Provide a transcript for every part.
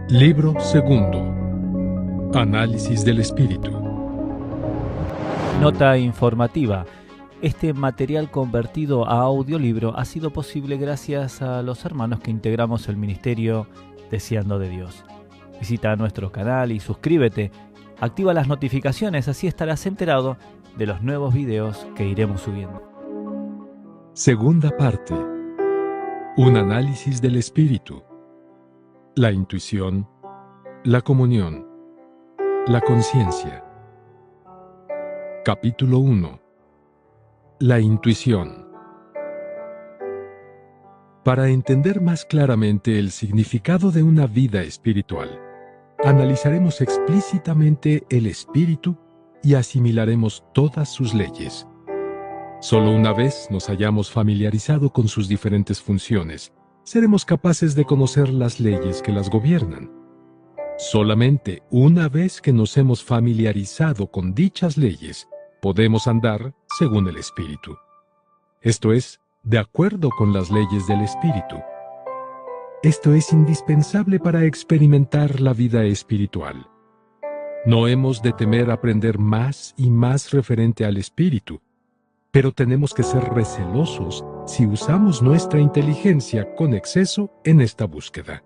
Libro segundo. Análisis del espíritu. Nota informativa. Este material convertido a audiolibro ha sido posible gracias a los hermanos que integramos el ministerio Deseando de Dios. Visita nuestro canal y suscríbete. Activa las notificaciones, así estarás enterado de los nuevos videos que iremos subiendo. Segunda parte. Un análisis del espíritu. La intuición, la comunión, la conciencia. Capítulo 1. La intuición. Para entender más claramente el significado de una vida espiritual, analizaremos explícitamente el espíritu y asimilaremos todas sus leyes. Solo una vez nos hayamos familiarizado con sus diferentes funciones, seremos capaces de conocer las leyes que las gobiernan. Solamente una vez que nos hemos familiarizado con dichas leyes, podemos andar según el Espíritu. Esto es, de acuerdo con las leyes del Espíritu. Esto es indispensable para experimentar la vida espiritual. No hemos de temer aprender más y más referente al Espíritu, pero tenemos que ser recelosos si usamos nuestra inteligencia con exceso en esta búsqueda.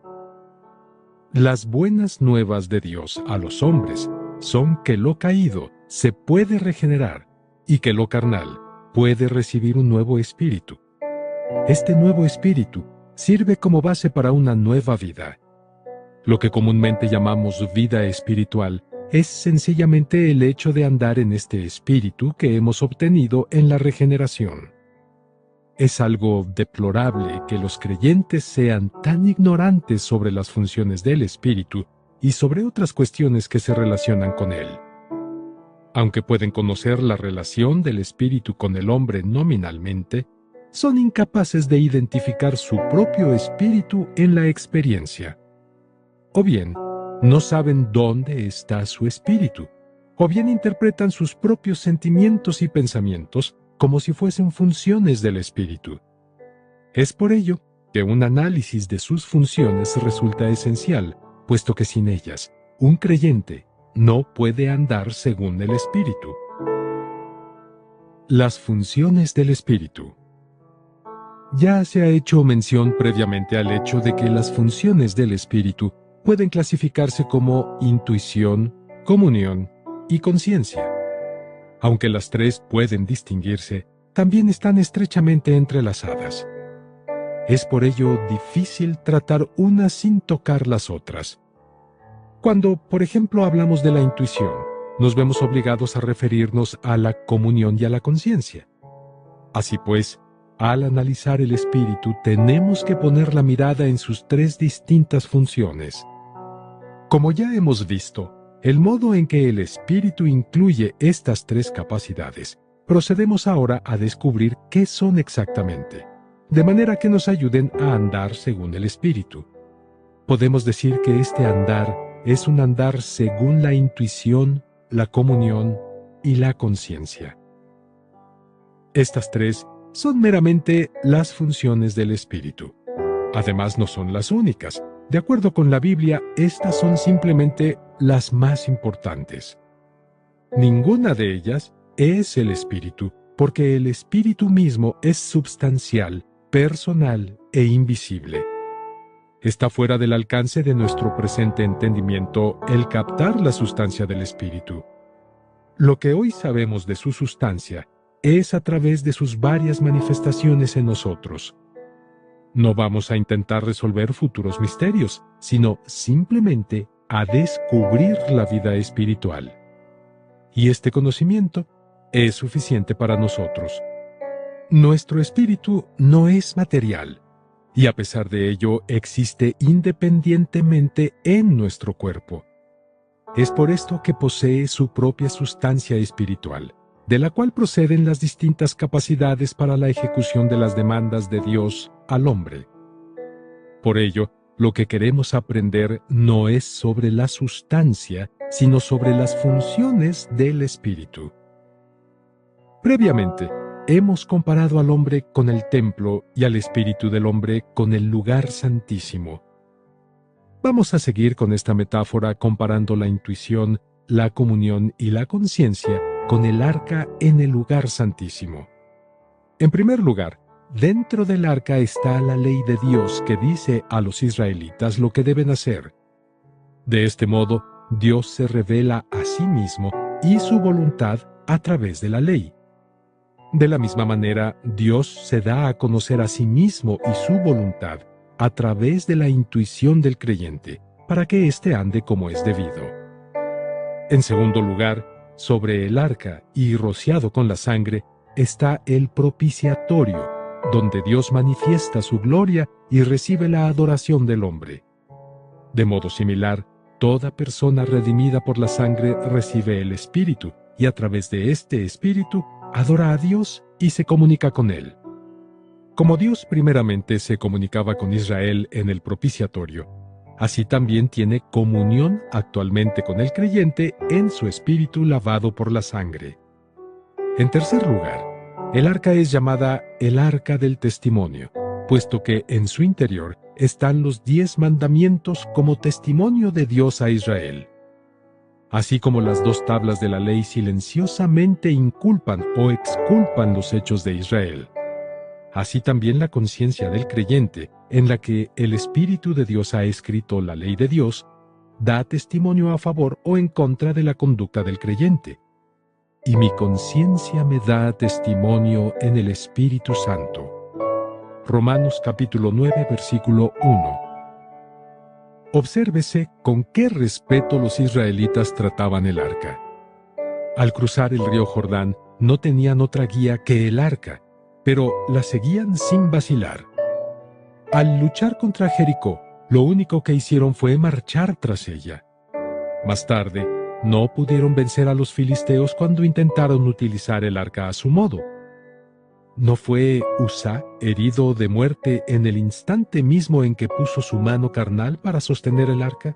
Las buenas nuevas de Dios a los hombres son que lo caído se puede regenerar y que lo carnal puede recibir un nuevo espíritu. Este nuevo espíritu sirve como base para una nueva vida. Lo que comúnmente llamamos vida espiritual es sencillamente el hecho de andar en este espíritu que hemos obtenido en la regeneración. Es algo deplorable que los creyentes sean tan ignorantes sobre las funciones del espíritu y sobre otras cuestiones que se relacionan con él. Aunque pueden conocer la relación del espíritu con el hombre nominalmente, son incapaces de identificar su propio espíritu en la experiencia. O bien, no saben dónde está su espíritu, o bien interpretan sus propios sentimientos y pensamientos como si fuesen funciones del espíritu. Es por ello que un análisis de sus funciones resulta esencial, puesto que sin ellas, un creyente no puede andar según el espíritu. Las funciones del espíritu. Ya se ha hecho mención previamente al hecho de que las funciones del espíritu pueden clasificarse como intuición, comunión y conciencia. Aunque las tres pueden distinguirse, también están estrechamente entrelazadas. Es por ello difícil tratar unas sin tocar las otras. Cuando, por ejemplo, hablamos de la intuición, nos vemos obligados a referirnos a la comunión y a la conciencia. Así pues, al analizar el espíritu, tenemos que poner la mirada en sus tres distintas funciones. Como ya hemos visto, el modo en que el espíritu incluye estas tres capacidades, procedemos ahora a descubrir qué son exactamente, de manera que nos ayuden a andar según el espíritu. Podemos decir que este andar es un andar según la intuición, la comunión y la conciencia. Estas tres son meramente las funciones del espíritu. Además, no son las únicas. De acuerdo con la Biblia, estas son simplemente las más importantes. Ninguna de ellas es el espíritu, porque el espíritu mismo es substancial, personal e invisible. Está fuera del alcance de nuestro presente entendimiento el captar la sustancia del espíritu. Lo que hoy sabemos de su sustancia es a través de sus varias manifestaciones en nosotros. No vamos a intentar resolver futuros misterios, sino simplemente a descubrir la vida espiritual. Y este conocimiento es suficiente para nosotros. Nuestro espíritu no es material, y a pesar de ello existe independientemente en nuestro cuerpo. Es por esto que posee su propia sustancia espiritual, de la cual proceden las distintas capacidades para la ejecución de las demandas de Dios al hombre. Por ello, lo que queremos aprender no es sobre la sustancia, sino sobre las funciones del espíritu. Previamente, hemos comparado al hombre con el templo y al espíritu del hombre con el lugar santísimo. Vamos a seguir con esta metáfora comparando la intuición, la comunión y la conciencia con el arca en el lugar santísimo. En primer lugar, dentro del arca está la ley de Dios que dice a los israelitas lo que deben hacer. De este modo, Dios se revela a sí mismo y su voluntad a través de la ley. De la misma manera, Dios se da a conocer a sí mismo y su voluntad a través de la intuición del creyente, para que éste ande como es debido. En segundo lugar, sobre el arca y rociado con la sangre, está el propiciatorio, donde Dios manifiesta su gloria y recibe la adoración del hombre. De modo similar, toda persona redimida por la sangre recibe el Espíritu, y a través de este Espíritu adora a Dios y se comunica con Él. Como Dios primeramente se comunicaba con Israel en el propiciatorio, así también tiene comunión actualmente con el creyente en su espíritu lavado por la sangre. En tercer lugar, el arca es llamada el arca del testimonio, puesto que en su interior están los 10 mandamientos como testimonio de Dios a Israel. Así como las 2 tablas de la ley silenciosamente inculpan o exculpan los hechos de Israel, así también la conciencia del creyente, en la que el Espíritu de Dios ha escrito la ley de Dios, da testimonio a favor o en contra de la conducta del creyente. Y mi conciencia me da testimonio en el Espíritu Santo. Romanos capítulo 9, versículo 1. Obsérvese con qué respeto los israelitas trataban el arca. Al cruzar el río Jordán, no tenían otra guía que el arca, pero la seguían sin vacilar. Al luchar contra Jericó, lo único que hicieron fue marchar tras ella. Más tarde, no pudieron vencer a los filisteos cuando intentaron utilizar el arca a su modo. ¿No fue Uzá herido de muerte en el instante mismo en que puso su mano carnal para sostener el arca?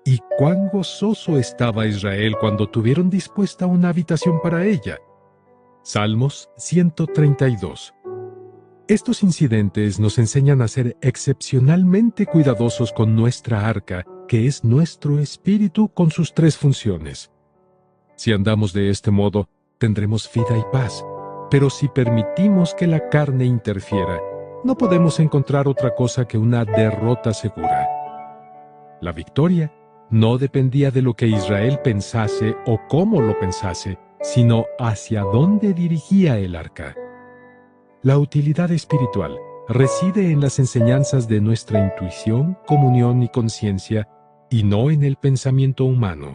¿Y cuán gozoso estaba Israel cuando tuvieron dispuesta una habitación para ella? Salmos 132. Estos incidentes nos enseñan a ser excepcionalmente cuidadosos con nuestra arca, que es nuestro espíritu con sus 3 funciones. Si andamos de este modo, tendremos vida y paz. Pero si permitimos que la carne interfiera, no podemos encontrar otra cosa que una derrota segura. La victoria no dependía de lo que Israel pensase o cómo lo pensase, sino hacia dónde dirigía el arca. La utilidad espiritual reside en las enseñanzas de nuestra intuición, comunión y conciencia, y no en el pensamiento humano.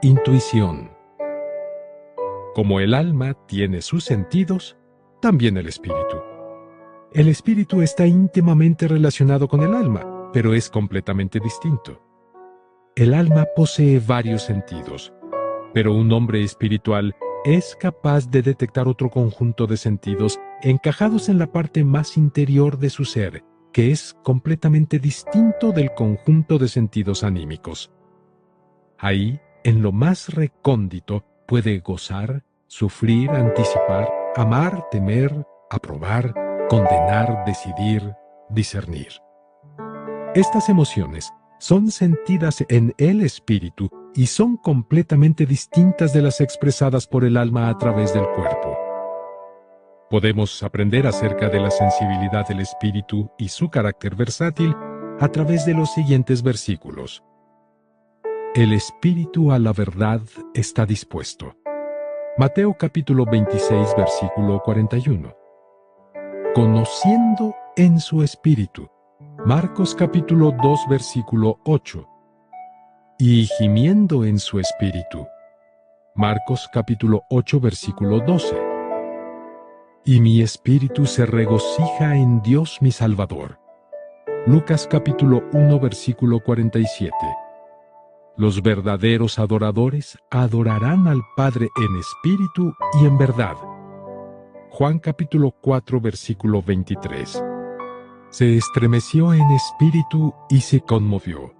Intuición. Como el alma tiene sus sentidos, también el espíritu. El espíritu está íntimamente relacionado con el alma, pero es completamente distinto. El alma posee varios sentidos, pero un hombre espiritual es capaz de detectar otro conjunto de sentidos encajados en la parte más interior de su ser, que es completamente distinto del conjunto de sentidos anímicos. Ahí, en lo más recóndito, puede gozar, sufrir, anticipar, amar, temer, aprobar, condenar, decidir, discernir. Estas emociones son sentidas en el espíritu y son completamente distintas de las expresadas por el alma a través del cuerpo. Podemos aprender acerca de la sensibilidad del espíritu y su carácter versátil a través de los siguientes versículos. El espíritu a la verdad está dispuesto. Mateo capítulo 26, versículo 41. Conociendo en su espíritu. Marcos capítulo 2, versículo 8. Y gimiendo en su espíritu. Marcos capítulo 8, versículo 12. Y mi espíritu se regocija en Dios mi Salvador. Lucas capítulo 1, versículo 47. Los verdaderos adoradores adorarán al Padre en espíritu y en verdad. Juan capítulo 4, versículo 23. Se estremeció en espíritu y se conmovió.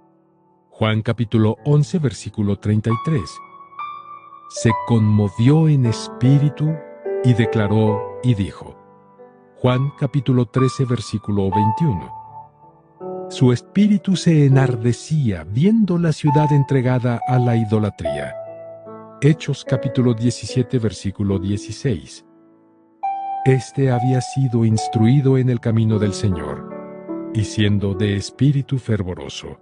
Juan capítulo 11, versículo 33. Se conmovió en espíritu y declaró y dijo. Juan capítulo 13, versículo 21. Su espíritu se enardecía viendo la ciudad entregada a la idolatría. Hechos capítulo 17, versículo 16. Este había sido instruido en el camino del Señor, y siendo de espíritu fervoroso.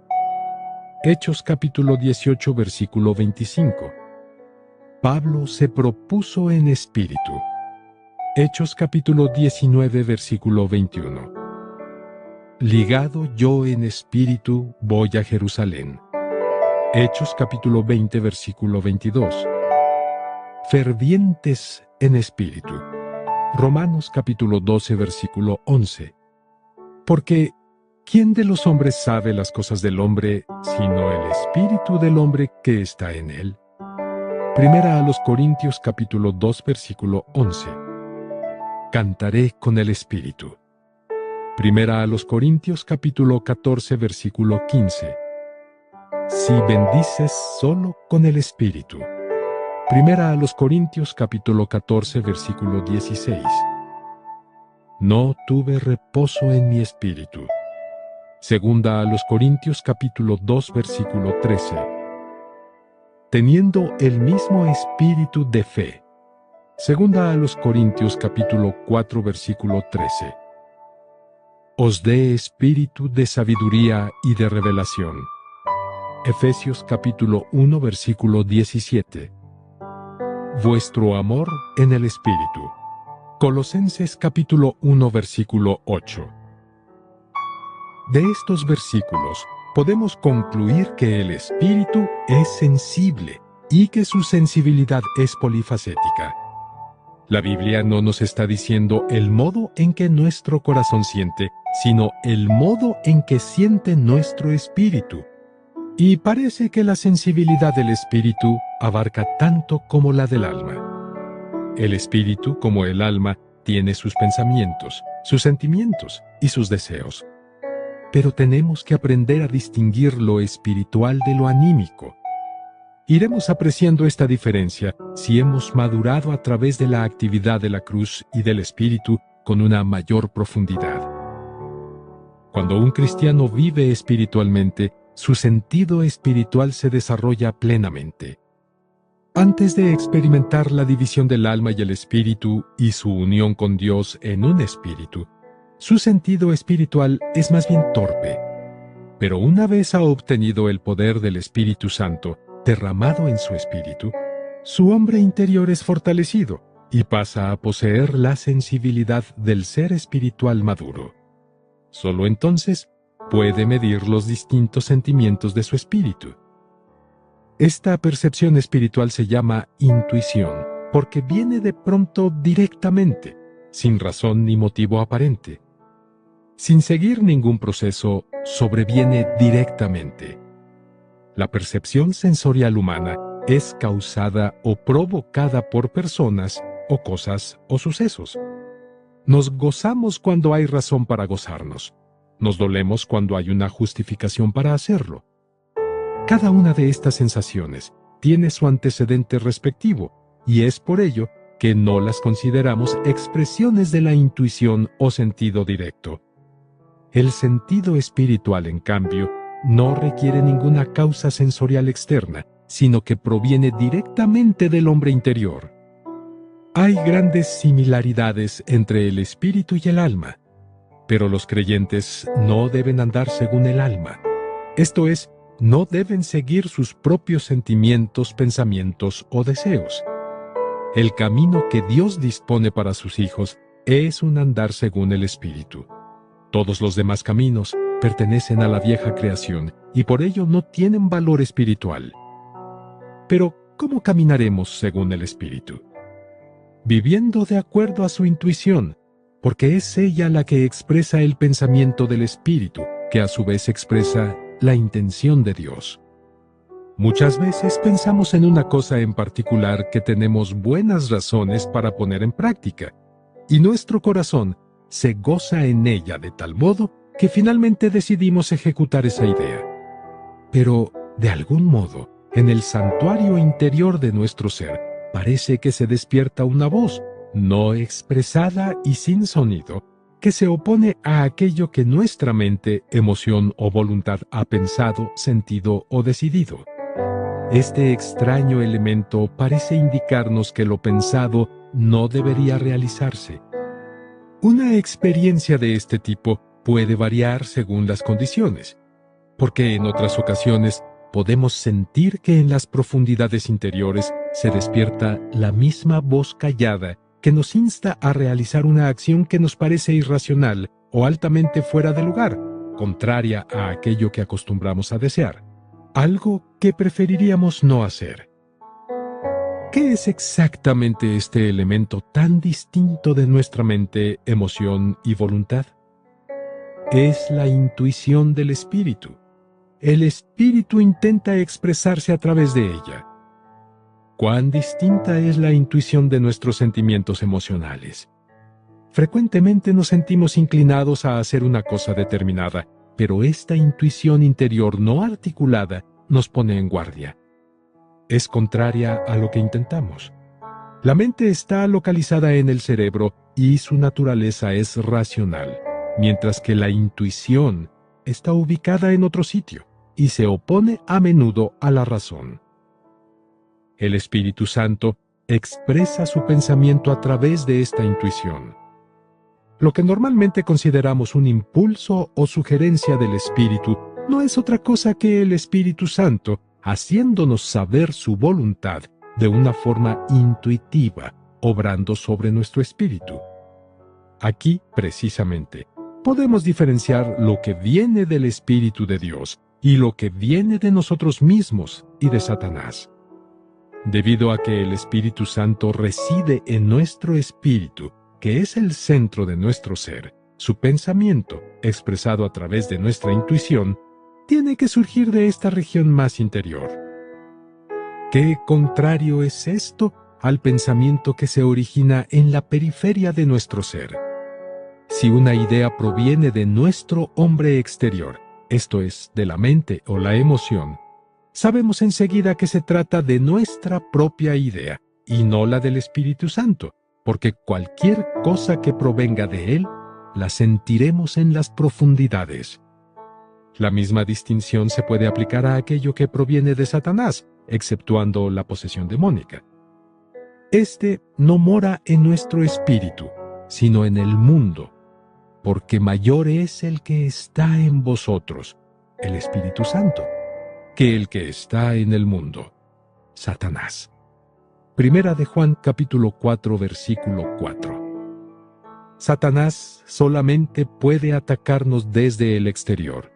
Hechos capítulo 18, versículo 25. Pablo se propuso en espíritu. Hechos capítulo 19, versículo 21. Ligado yo en espíritu voy a Jerusalén. Hechos capítulo 20, versículo 22. Fervientes en espíritu. Romanos capítulo 12, versículo 11. Porque ¿quién de los hombres sabe las cosas del hombre, sino el espíritu del hombre que está en él? Primera a los Corintios capítulo 2, versículo 11. Cantaré con el espíritu. Primera a los Corintios capítulo 14, versículo 15. Si bendices solo con el espíritu. Primera a los Corintios capítulo 14, versículo 16. No tuve reposo en mi espíritu. Segunda a los Corintios capítulo 2, versículo 13. Teniendo el mismo espíritu de fe. Segunda a los Corintios capítulo 4, versículo 13. Os dé espíritu de sabiduría y de revelación. Efesios capítulo 1, versículo 17. Vuestro amor en el espíritu. Colosenses capítulo 1, versículo 8. De estos versículos podemos concluir que el espíritu es sensible y que su sensibilidad es polifacética. La Biblia no nos está diciendo el modo en que nuestro corazón siente, sino el modo en que siente nuestro espíritu. Y parece que la sensibilidad del espíritu abarca tanto como la del alma. El espíritu, como el alma, tiene sus pensamientos, sus sentimientos y sus deseos. Pero tenemos que aprender a distinguir lo espiritual de lo anímico. Iremos apreciando esta diferencia si hemos madurado a través de la actividad de la cruz y del espíritu con una mayor profundidad. Cuando un cristiano vive espiritualmente, su sentido espiritual se desarrolla plenamente. Antes de experimentar la división del alma y el espíritu y su unión con Dios en un espíritu, su sentido espiritual es más bien torpe. Pero una vez ha obtenido el poder del Espíritu Santo, derramado en su espíritu, su hombre interior es fortalecido y pasa a poseer la sensibilidad del ser espiritual maduro. Solo entonces puede medir los distintos sentimientos de su espíritu. Esta percepción espiritual se llama intuición, porque viene de pronto directamente, sin razón ni motivo aparente. Sin seguir ningún proceso, sobreviene directamente. La percepción sensorial humana es causada o provocada por personas o cosas o sucesos. Nos gozamos cuando hay razón para gozarnos. Nos dolemos cuando hay una justificación para hacerlo. Cada una de estas sensaciones tiene su antecedente respectivo, y es por ello que no las consideramos expresiones de la intuición o sentido directo. El sentido espiritual, en cambio, no requiere ninguna causa sensorial externa, sino que proviene directamente del hombre interior. Hay grandes similaridades entre el espíritu y el alma, pero los creyentes no deben andar según el alma. Esto es, no deben seguir sus propios sentimientos, pensamientos o deseos. El camino que Dios dispone para sus hijos es un andar según el espíritu. Todos los demás caminos pertenecen a la vieja creación y por ello no tienen valor espiritual. Pero, ¿cómo caminaremos según el espíritu? Viviendo de acuerdo a su intuición, porque es ella la que expresa el pensamiento del espíritu, que a su vez expresa la intención de Dios. Muchas veces pensamos en una cosa en particular que tenemos buenas razones para poner en práctica, y nuestro corazón se goza en ella de tal modo que finalmente decidimos ejecutar esa idea. Pero, de algún modo, en el santuario interior de nuestro ser, parece que se despierta una voz, no expresada y sin sonido, que se opone a aquello que nuestra mente, emoción o voluntad ha pensado, sentido o decidido. Este extraño elemento parece indicarnos que lo pensado no debería realizarse. Una experiencia de este tipo puede variar según las condiciones, porque en otras ocasiones podemos sentir que en las profundidades interiores se despierta la misma voz callada que nos insta a realizar una acción que nos parece irracional o altamente fuera de lugar, contraria a aquello que acostumbramos a desear, algo que preferiríamos no hacer. ¿Qué es exactamente este elemento tan distinto de nuestra mente, emoción y voluntad? Es la intuición del espíritu. El espíritu intenta expresarse a través de ella. ¿Cuán distinta es la intuición de nuestros sentimientos emocionales? Frecuentemente nos sentimos inclinados a hacer una cosa determinada, pero esta intuición interior no articulada nos pone en guardia. Es contraria a lo que intentamos. La mente está localizada en el cerebro y su naturaleza es racional, mientras que la intuición está ubicada en otro sitio y se opone a menudo a la razón. El Espíritu Santo expresa su pensamiento a través de esta intuición. Lo que normalmente consideramos un impulso o sugerencia del Espíritu no es otra cosa que el Espíritu Santo haciéndonos saber su voluntad de una forma intuitiva, obrando sobre nuestro espíritu. Aquí, precisamente, podemos diferenciar lo que viene del Espíritu de Dios y lo que viene de nosotros mismos y de Satanás. Debido a que el Espíritu Santo reside en nuestro espíritu, que es el centro de nuestro ser, su pensamiento, expresado a través de nuestra intuición, tiene que surgir de esta región más interior. ¿Qué contrario es esto al pensamiento que se origina en la periferia de nuestro ser? Si una idea proviene de nuestro hombre exterior, esto es, de la mente o la emoción, sabemos enseguida que se trata de nuestra propia idea y no la del Espíritu Santo, porque cualquier cosa que provenga de Él, la sentiremos en las profundidades. La misma distinción se puede aplicar a aquello que proviene de Satanás, exceptuando la posesión demónica. Este no mora en nuestro espíritu, sino en el mundo, porque mayor es el que está en vosotros, el Espíritu Santo, que el que está en el mundo, Satanás. Primera de Juan capítulo 4 versículo 4. Satanás solamente puede atacarnos desde el exterior.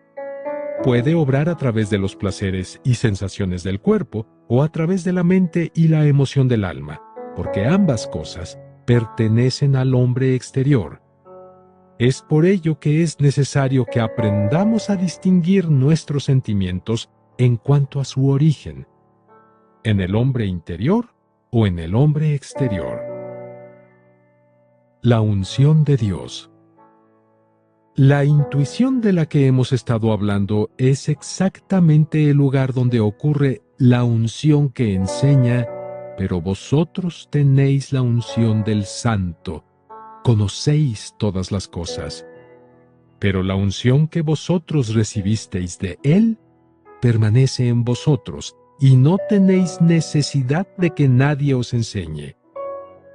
Puede obrar a través de los placeres y sensaciones del cuerpo o a través de la mente y la emoción del alma, porque ambas cosas pertenecen al hombre exterior. Es por ello que es necesario que aprendamos a distinguir nuestros sentimientos en cuanto a su origen, en el hombre interior o en el hombre exterior. La unción de Dios. La intuición de la que hemos estado hablando es exactamente el lugar donde ocurre la unción que enseña, pero vosotros tenéis la unción del Santo, conocéis todas las cosas. Pero la unción que vosotros recibisteis de Él permanece en vosotros, y no tenéis necesidad de que nadie os enseñe.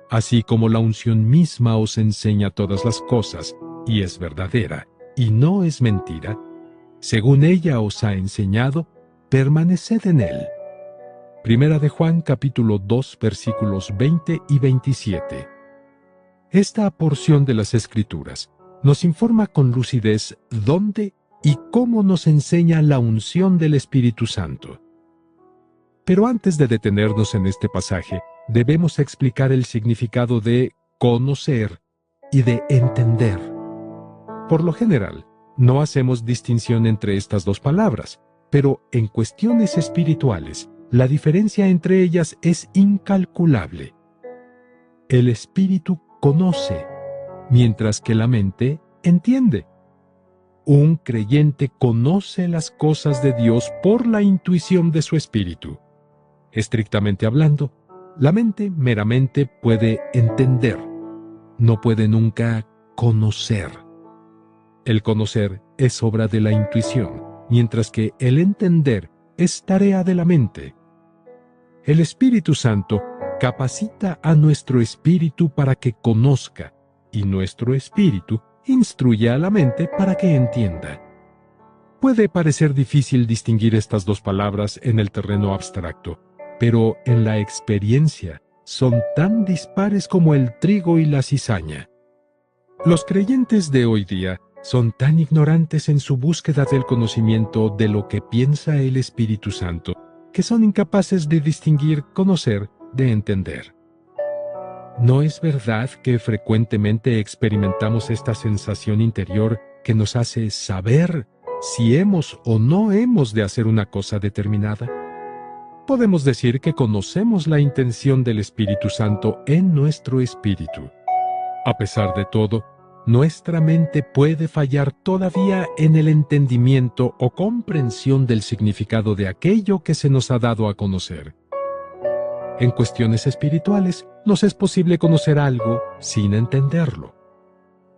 Así como la unción misma os enseña todas las cosas, y es verdadera, y no es mentira, según ella os ha enseñado, permaneced en Él. Primera de Juan capítulo 2 versículos 20 y 27. Esta porción de las Escrituras nos informa con lucidez dónde y cómo nos enseña la unción del Espíritu Santo. Pero antes de detenernos en este pasaje, debemos explicar el significado de conocer y de entender. Por lo general, no hacemos distinción entre estas dos palabras, pero en cuestiones espirituales, la diferencia entre ellas es incalculable. El espíritu conoce, mientras que la mente entiende. Un creyente conoce las cosas de Dios por la intuición de su espíritu. Estrictamente hablando, la mente meramente puede entender, no puede nunca conocer. El conocer es obra de la intuición, mientras que el entender es tarea de la mente. El Espíritu Santo capacita a nuestro espíritu para que conozca, y nuestro espíritu instruye a la mente para que entienda. Puede parecer difícil distinguir estas dos palabras en el terreno abstracto, pero en la experiencia son tan dispares como el trigo y la cizaña. Los creyentes de hoy día son tan ignorantes en su búsqueda del conocimiento de lo que piensa el Espíritu Santo, que son incapaces de distinguir conocer de entender. ¿No es verdad que frecuentemente experimentamos esta sensación interior que nos hace saber si hemos o no hemos de hacer una cosa determinada? Podemos decir que conocemos la intención del Espíritu Santo en nuestro espíritu. A pesar de todo, nuestra mente puede fallar todavía en el entendimiento o comprensión del significado de aquello que se nos ha dado a conocer. En cuestiones espirituales, nos es posible conocer algo sin entenderlo.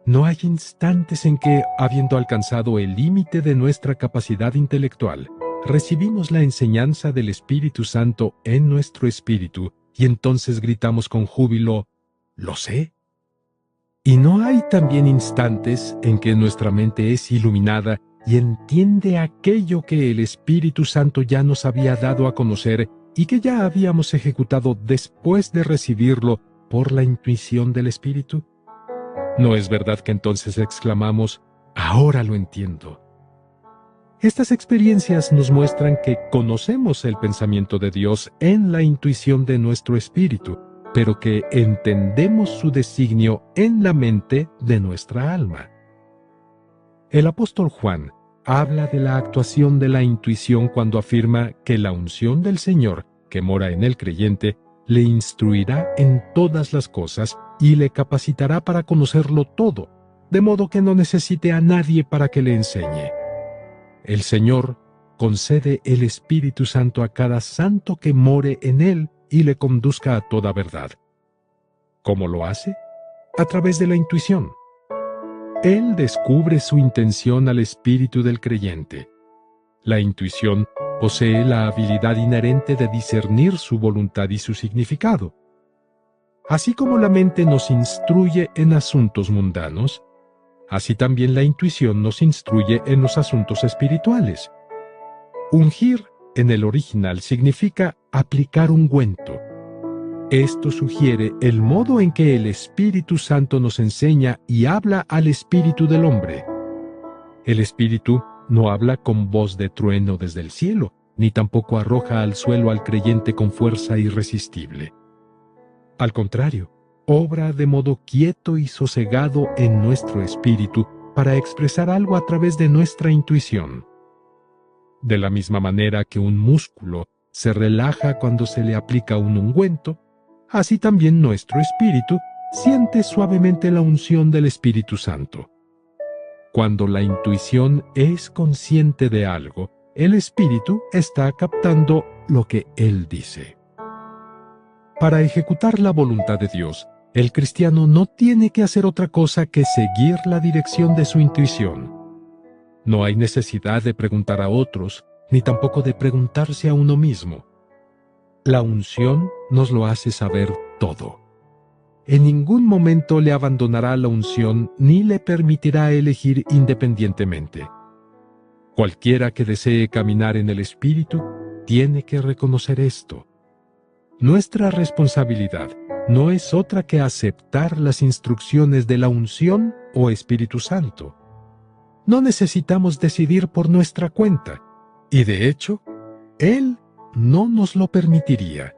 No hay instantes en que, habiendo alcanzado el límite de nuestra capacidad intelectual, recibimos la enseñanza del Espíritu Santo en nuestro espíritu y entonces gritamos con júbilo, «¿Lo sé?». Y no hay también instantes en que nuestra mente es iluminada y entiende aquello que el Espíritu Santo ya nos había dado a conocer y que ya habíamos ejecutado después de recibirlo por la intuición del Espíritu. ¿No es verdad que entonces exclamamos, «Ahora lo entiendo»? Estas experiencias nos muestran que conocemos el pensamiento de Dios en la intuición de nuestro espíritu, pero que entendemos su designio en la mente de nuestra alma. El apóstol Juan habla de la actuación de la intuición cuando afirma que la unción del Señor, que mora en el creyente, le instruirá en todas las cosas y le capacitará para conocerlo todo, de modo que no necesite a nadie para que le enseñe. El Señor concede el Espíritu Santo a cada santo que more en él y le conduzca a toda verdad. ¿Cómo lo hace? A través de la intuición. Él descubre su intención al espíritu del creyente. La intuición posee la habilidad inherente de discernir su voluntad y su significado. Así como la mente nos instruye en asuntos mundanos, así también la intuición nos instruye en los asuntos espirituales. Ungir en el original significa aplicar ungüento. Esto sugiere el modo en que el Espíritu Santo nos enseña y habla al espíritu del hombre. El espíritu no habla con voz de trueno desde el cielo, ni tampoco arroja al suelo al creyente con fuerza irresistible. Al contrario, obra de modo quieto y sosegado en nuestro espíritu para expresar algo a través de nuestra intuición. De la misma manera que un músculo se relaja cuando se le aplica un ungüento, así también nuestro espíritu siente suavemente la unción del Espíritu Santo. Cuando la intuición es consciente de algo, el espíritu está captando lo que él dice. Para ejecutar la voluntad de Dios, el cristiano no tiene que hacer otra cosa que seguir la dirección de su intuición. No hay necesidad de preguntar a otros, ni tampoco de preguntarse a uno mismo. La unción nos lo hace saber todo. En ningún momento le abandonará la unción ni le permitirá elegir independientemente. Cualquiera que desee caminar en el Espíritu tiene que reconocer esto. Nuestra responsabilidad no es otra que aceptar las instrucciones de la unción o Espíritu Santo. No necesitamos decidir por nuestra cuenta, y de hecho, Él no nos lo permitiría.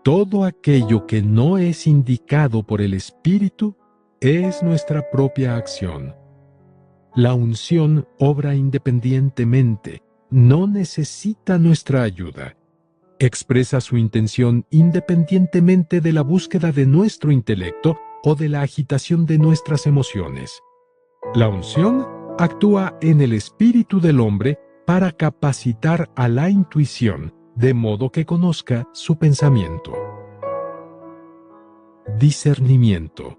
Todo aquello que no es indicado por el Espíritu es nuestra propia acción. La unción obra independientemente, no necesita nuestra ayuda. Expresa su intención independientemente de la búsqueda de nuestro intelecto o de la agitación de nuestras emociones. La unción actúa en el espíritu del hombre para capacitar a la intuición, de modo que conozca su pensamiento. Discernimiento.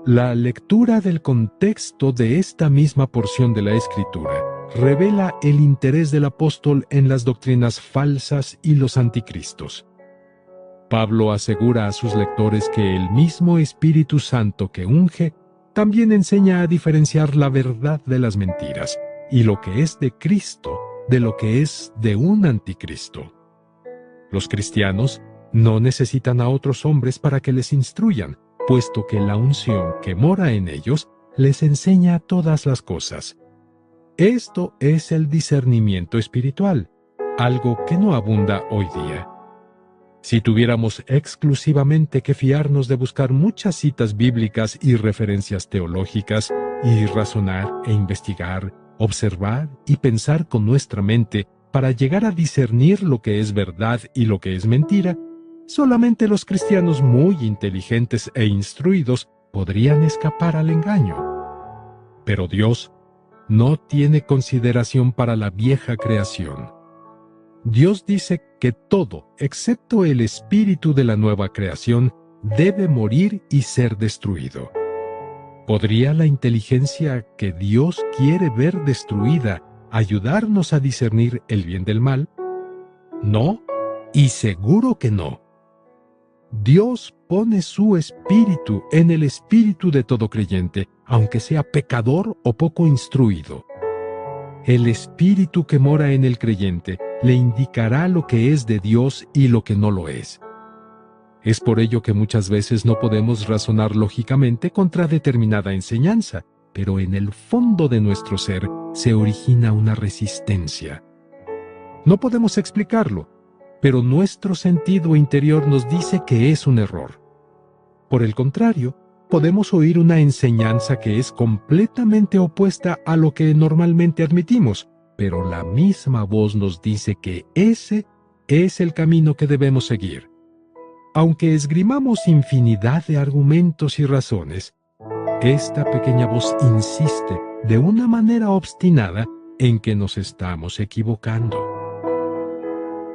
La lectura del contexto de esta misma porción de la Escritura revela el interés del apóstol en las doctrinas falsas y los anticristos. Pablo asegura a sus lectores que el mismo Espíritu Santo que unge también enseña a diferenciar la verdad de las mentiras y lo que es de Cristo de lo que es de un anticristo. Los cristianos no necesitan a otros hombres para que les instruyan, puesto que la unción que mora en ellos les enseña todas las cosas. Esto es el discernimiento espiritual, algo que no abunda hoy día. Si tuviéramos exclusivamente que fiarnos de buscar muchas citas bíblicas y referencias teológicas, y razonar e investigar, observar y pensar con nuestra mente para llegar a discernir lo que es verdad y lo que es mentira, solamente los cristianos muy inteligentes e instruidos podrían escapar al engaño. Pero Dios no tiene consideración para la vieja creación. Dios dice que todo, excepto el espíritu de la nueva creación, debe morir y ser destruido. ¿Podría la inteligencia que Dios quiere ver destruida ayudarnos a discernir el bien del mal? No, y seguro que no. Dios pone su espíritu en el espíritu de todo creyente, aunque sea pecador o poco instruido. El espíritu que mora en el creyente le indicará lo que es de Dios y lo que no lo es. Es por ello que muchas veces no podemos razonar lógicamente contra determinada enseñanza, pero en el fondo de nuestro ser se origina una resistencia. No podemos explicarlo, pero nuestro sentido interior nos dice que es un error. Por el contrario, podemos oír una enseñanza que es completamente opuesta a lo que normalmente admitimos, pero la misma voz nos dice que ese es el camino que debemos seguir. Aunque esgrimamos infinidad de argumentos y razones, esta pequeña voz insiste de una manera obstinada en que nos estamos equivocando.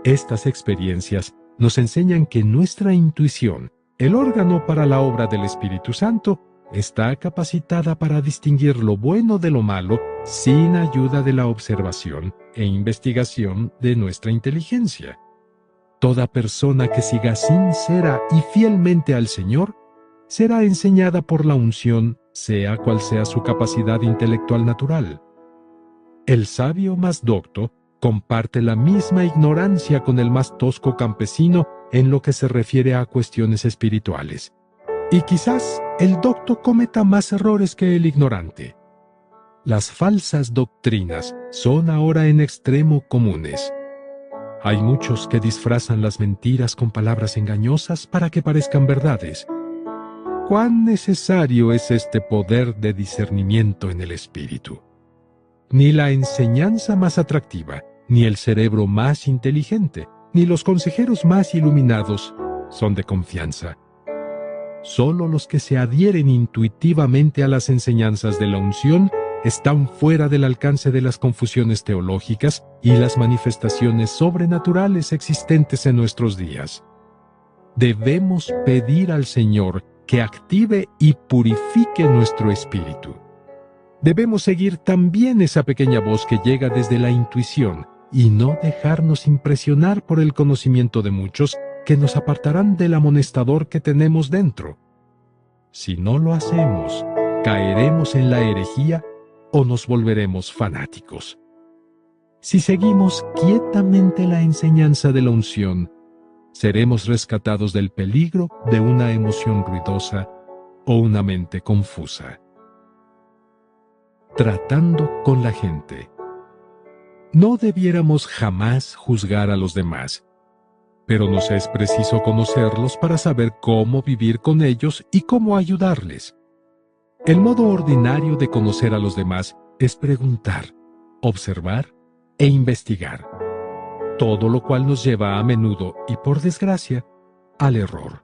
Estas experiencias nos enseñan que nuestra intuición, el órgano para la obra del Espíritu Santo, está capacitada para distinguir lo bueno de lo malo sin ayuda de la observación e investigación de nuestra inteligencia. Toda persona que siga sincera y fielmente al Señor será enseñada por la unción, sea cual sea su capacidad intelectual natural. El sabio más docto comparte la misma ignorancia con el más tosco campesino en lo que se refiere a cuestiones espirituales. Y quizás el docto cometa más errores que el ignorante. Las falsas doctrinas son ahora en extremo comunes. Hay muchos que disfrazan las mentiras con palabras engañosas para que parezcan verdades. ¿Cuán necesario es este poder de discernimiento en el espíritu? Ni la enseñanza más atractiva, ni el cerebro más inteligente, ni los consejeros más iluminados son de confianza. Solo los que se adhieren intuitivamente a las enseñanzas de la unción están fuera del alcance de las confusiones teológicas y las manifestaciones sobrenaturales existentes en nuestros días. Debemos pedir al Señor que active y purifique nuestro espíritu. Debemos seguir también esa pequeña voz que llega desde la intuición y no dejarnos impresionar por el conocimiento de muchos que nos apartarán del amonestador que tenemos dentro. Si no lo hacemos, caeremos en la herejía o nos volveremos fanáticos. Si seguimos quietamente la enseñanza de la unción, seremos rescatados del peligro de una emoción ruidosa o una mente confusa. Tratando con la gente. No debiéramos jamás juzgar a los demás, pero nos es preciso conocerlos para saber cómo vivir con ellos y cómo ayudarles. El modo ordinario de conocer a los demás es preguntar, observar e investigar, todo lo cual nos lleva a menudo, y por desgracia, al error.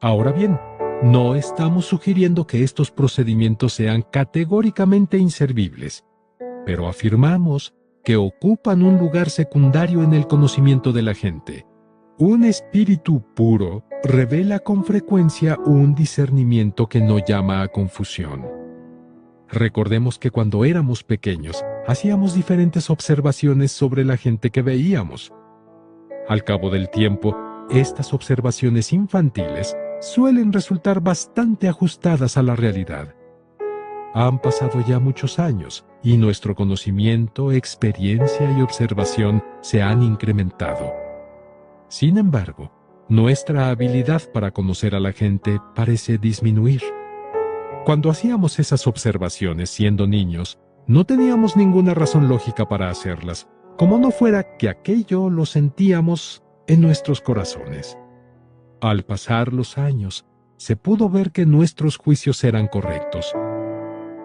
Ahora bien, no estamos sugiriendo que estos procedimientos sean categóricamente inservibles, pero afirmamos que ocupan un lugar secundario en el conocimiento de la gente. Un espíritu puro revela con frecuencia un discernimiento que no llama a confusión. Recordemos que cuando éramos pequeños, hacíamos diferentes observaciones sobre la gente que veíamos. Al cabo del tiempo, estas observaciones infantiles suelen resultar bastante ajustadas a la realidad. Han pasado ya muchos años y nuestro conocimiento, experiencia y observación se han incrementado. Sin embargo, nuestra habilidad para conocer a la gente parece disminuir. Cuando hacíamos esas observaciones siendo niños, no teníamos ninguna razón lógica para hacerlas, como no fuera que aquello lo sentíamos en nuestros corazones. Al pasar los años, se pudo ver que nuestros juicios eran correctos.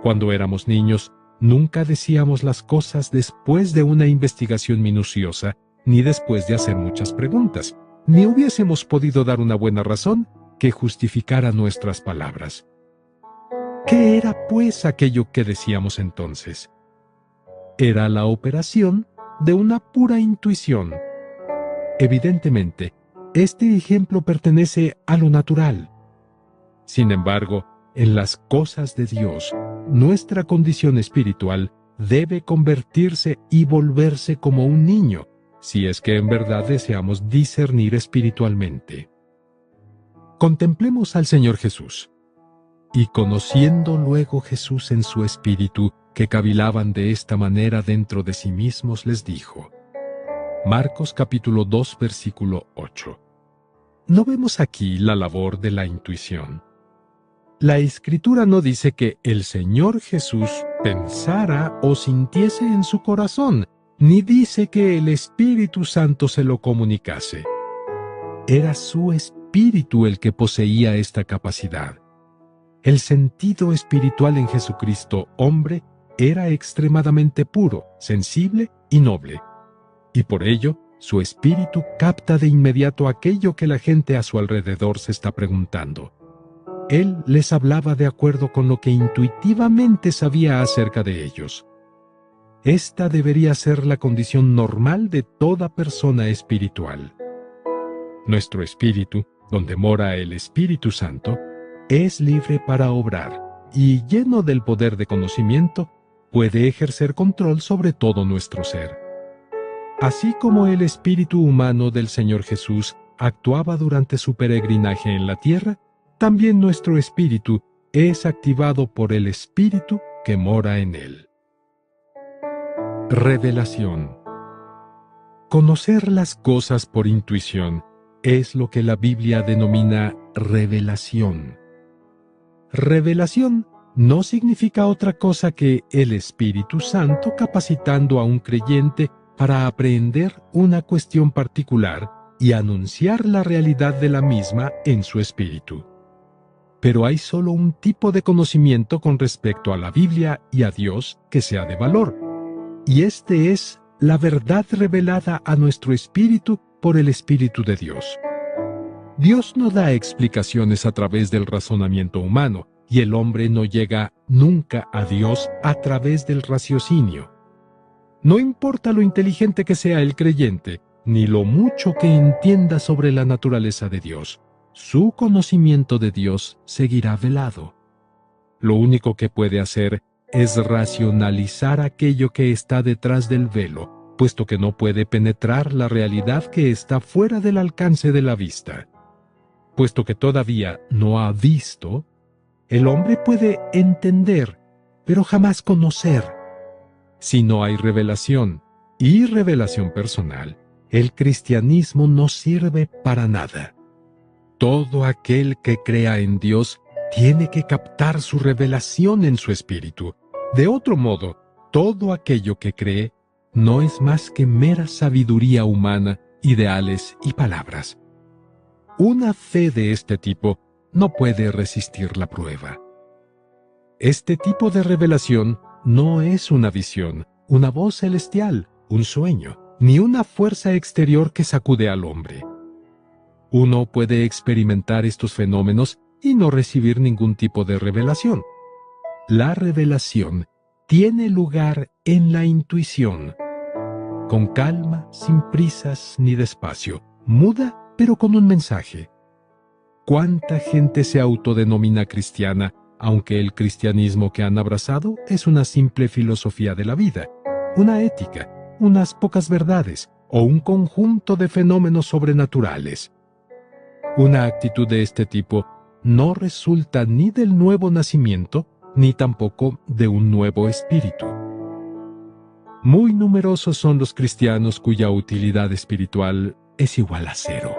Cuando éramos niños, nunca decíamos las cosas después de una investigación minuciosa, ni después de hacer muchas preguntas, ni hubiésemos podido dar una buena razón que justificara nuestras palabras. ¿Qué era, pues, aquello que decíamos entonces? Era la operación de una pura intuición. Evidentemente, este ejemplo pertenece a lo natural. Sin embargo, en las cosas de Dios, nuestra condición espiritual debe convertirse y volverse como un niño, si es que en verdad deseamos discernir espiritualmente. Contemplemos al Señor Jesús. Y conociendo luego Jesús en su espíritu, que cavilaban de esta manera dentro de sí mismos, les dijo. Marcos capítulo 2, versículo 8. ¿No vemos aquí la labor de la intuición? La Escritura no dice que el Señor Jesús pensara o sintiese en su corazón, ni dice que el Espíritu Santo se lo comunicase. Era su espíritu el que poseía esta capacidad. El sentido espiritual en Jesucristo, hombre, era extremadamente puro, sensible y noble. Y por ello, su espíritu capta de inmediato aquello que la gente a su alrededor se está preguntando. Él les hablaba de acuerdo con lo que intuitivamente sabía acerca de ellos. Esta debería ser la condición normal de toda persona espiritual. Nuestro espíritu, donde mora el Espíritu Santo, es libre para obrar y, lleno del poder de conocimiento, puede ejercer control sobre todo nuestro ser. Así como el espíritu humano del Señor Jesús actuaba durante su peregrinaje en la tierra, también nuestro espíritu es activado por el Espíritu que mora en él. Revelación. Conocer las cosas por intuición es lo que la Biblia denomina revelación. Revelación no significa otra cosa que el Espíritu Santo capacitando a un creyente para aprehender una cuestión particular y anunciar la realidad de la misma en su espíritu. Pero hay solo un tipo de conocimiento con respecto a la Biblia y a Dios que sea de valor, y este es la verdad revelada a nuestro espíritu por el Espíritu de Dios. Dios no da explicaciones a través del razonamiento humano, y el hombre no llega nunca a Dios a través del raciocinio. No importa lo inteligente que sea el creyente, ni lo mucho que entienda sobre la naturaleza de Dios, su conocimiento de Dios seguirá velado. Lo único que puede hacer es racionalizar aquello que está detrás del velo, puesto que no puede penetrar la realidad que está fuera del alcance de la vista. Puesto que todavía no ha visto, el hombre puede entender, pero jamás conocer. Si no hay revelación y revelación personal, el cristianismo no sirve para nada. Todo aquel que crea en Dios tiene que captar su revelación en su espíritu. De otro modo, todo aquello que cree no es más que mera sabiduría humana, ideales y palabras. Una fe de este tipo no puede resistir la prueba. Este tipo de revelación no es una visión, una voz celestial, un sueño, ni una fuerza exterior que sacude al hombre. Uno puede experimentar estos fenómenos y no recibir ningún tipo de revelación. La revelación tiene lugar en la intuición, con calma, sin prisas ni despacio, muda, pero con un mensaje. ¿Cuánta gente se autodenomina cristiana, aunque el cristianismo que han abrazado es una simple filosofía de la vida, una ética, unas pocas verdades o un conjunto de fenómenos sobrenaturales? Una actitud de este tipo no resulta ni del nuevo nacimiento, ni tampoco de un nuevo espíritu. Muy numerosos son los cristianos cuya utilidad espiritual es igual a cero.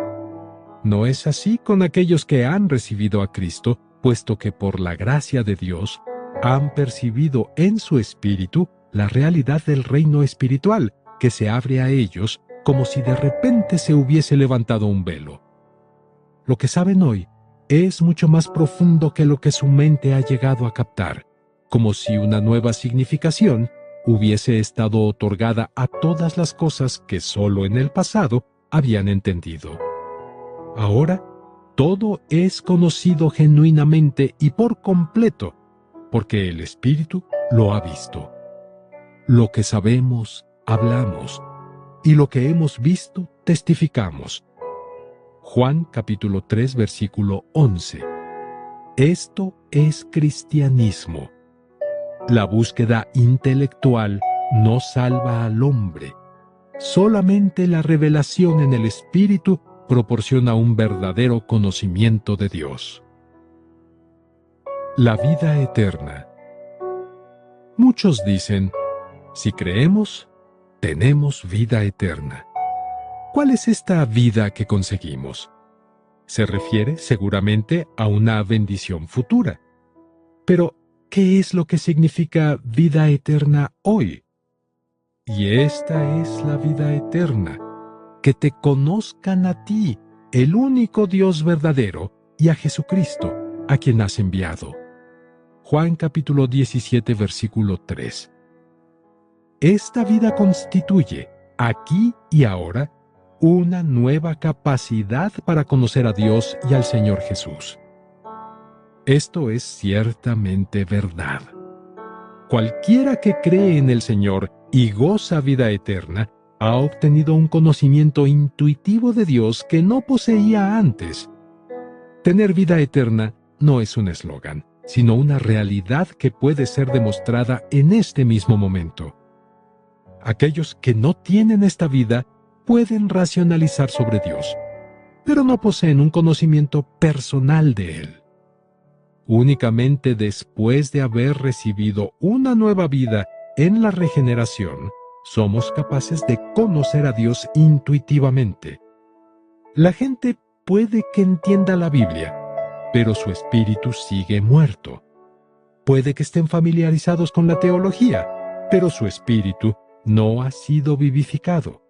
No es así con aquellos que han recibido a Cristo, puesto que por la gracia de Dios han percibido en su espíritu la realidad del reino espiritual que se abre a ellos como si de repente se hubiese levantado un velo. Lo que saben hoy es mucho más profundo que lo que su mente ha llegado a captar, como si una nueva significación hubiese estado otorgada a todas las cosas que solo en el pasado habían entendido. Ahora, todo es conocido genuinamente y por completo, porque el Espíritu lo ha visto. Lo que sabemos, hablamos, y lo que hemos visto, testificamos. Juan capítulo 3, versículo 11. Esto es cristianismo. La búsqueda intelectual no salva al hombre. Solamente la revelación en el Espíritu proporciona un verdadero conocimiento de Dios. La vida eterna. Muchos dicen, si creemos, tenemos vida eterna. ¿Cuál es esta vida que conseguimos? Se refiere seguramente a una bendición futura. Pero, ¿qué es lo que significa vida eterna hoy? Y esta es la vida eterna, que te conozcan a ti, el único Dios verdadero, y a Jesucristo, a quien has enviado. Juan capítulo 17, versículo 3. Esta vida constituye, aquí y ahora, una nueva capacidad para conocer a Dios y al Señor Jesús. Esto es ciertamente verdad. Cualquiera que cree en el Señor y goza vida eterna, ha obtenido un conocimiento intuitivo de Dios que no poseía antes. Tener vida eterna no es un eslogan, sino una realidad que puede ser demostrada en este mismo momento. Aquellos que no tienen esta vida pueden racionalizar sobre Dios, pero no poseen un conocimiento personal de Él. Únicamente después de haber recibido una nueva vida en la regeneración, somos capaces de conocer a Dios intuitivamente. La gente puede que entienda la Biblia, pero su espíritu sigue muerto. Puede que estén familiarizados con la teología, pero su espíritu no ha sido vivificado.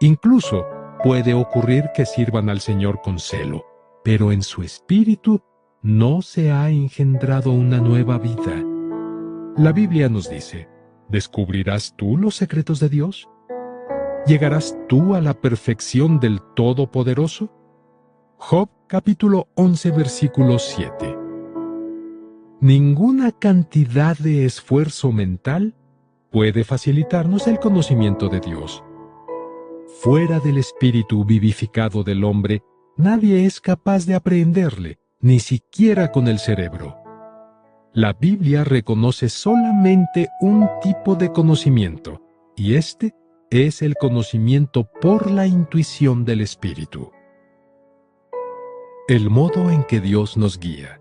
Incluso puede ocurrir que sirvan al Señor con celo, pero en su espíritu no se ha engendrado una nueva vida. La Biblia nos dice, ¿descubrirás tú los secretos de Dios? ¿Llegarás tú a la perfección del Todopoderoso? Job capítulo 11 versículo 7. Ninguna cantidad de esfuerzo mental puede facilitarnos el conocimiento de Dios. Fuera del espíritu vivificado del hombre, nadie es capaz de aprehenderle, ni siquiera con el cerebro. La Biblia reconoce solamente un tipo de conocimiento, y este es el conocimiento por la intuición del Espíritu. El modo en que Dios nos guía.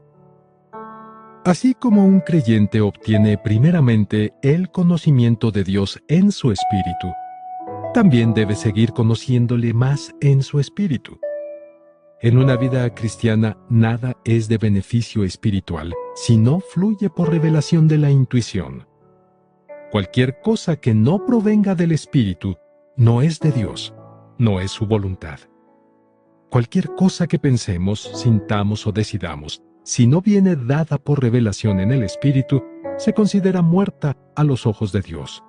Así como un creyente obtiene primeramente el conocimiento de Dios en su espíritu, también debe seguir conociéndole más en su espíritu. En una vida cristiana nada es de beneficio espiritual si no fluye por revelación de la intuición. Cualquier cosa que no provenga del espíritu no es de Dios, no es su voluntad. Cualquier cosa que pensemos, sintamos o decidamos, si no viene dada por revelación en el espíritu, se considera muerta a los ojos de Dios.